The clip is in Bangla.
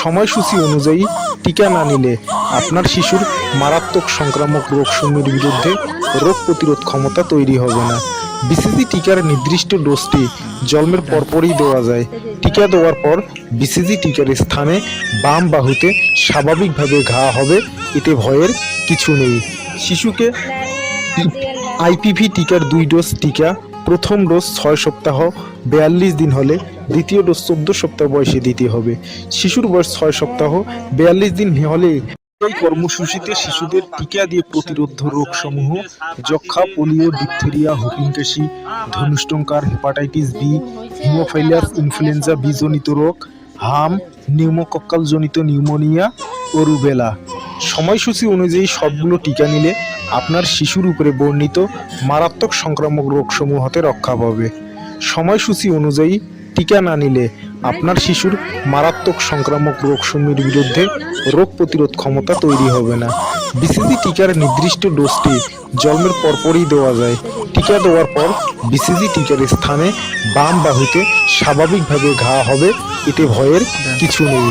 সময়সূচি অনুযায়ী টিকা না নিলে আপনার শিশুর মারাত্মক সংক্রামক রোগসমূহের বিরুদ্ধে রোগ প্রতিরোধ ক্ষমতা তৈরি হবে না। বিসিজি টিকার নির্দিষ্ট ডোজটি জন্মের পরপরই দেওয়া যায়। টিকা দেওয়ার পর বিসিজি টিকার স্থানে বাম বাহুতে স্বাভাবিকভাবে ঘা হবে, এতে ভয়ের কিছু নেই। শিশুকে আইপিভি টিকার 2 ডোজ টিকা, প্রথম ডোজ 6 সপ্তাহ 42 দিন হলে দ্বিতীয় ডোজ 14 সপ্তাহ বয়সে দিতে হবে। শিশুর বয়স 6 সপ্তাহ 42 দিন হলে এই কর্মসূচিতে শিশুদের টিকা দিয়ে প্রতিরোধ রোগসমূহ যক্ষ্মা, পোলিও, ডিপথেরিয়া, হুপিং কাশি, ধনুষ্টঙ্কার, hepatitis B, haemophilus influenza B জনিত রোগ, হাম, নিউমোকক্কাল জনিত নিউমোনিয়া ও রুবেলা। সময়সূচি অনুযায়ী সবগুলো টিকা নিলে আপনার শিশুর উপরে বর্ণিত মারাত্মক সংক্রামক রোগসমূহ হতে রক্ষা পাবে। সময়সূচি অনুযায়ী টিকা না নিলে আপনার শিশুর মারাত্মক সংক্রামক রোগসমূহের বিরুদ্ধে রোগ প্রতিরোধ ক্ষমতা তৈরি হবে না। বিসিজি টিকার নির্দিষ্ট ডোজটি জন্মের পরপরই দেওয়া যায়। টিকা দেওয়ার পর বিসিজি টিকার স্থানে বাম বাহুতে স্বাভাবিকভাবে ঘা হবে, এতে ভয়ের কিছু নেই।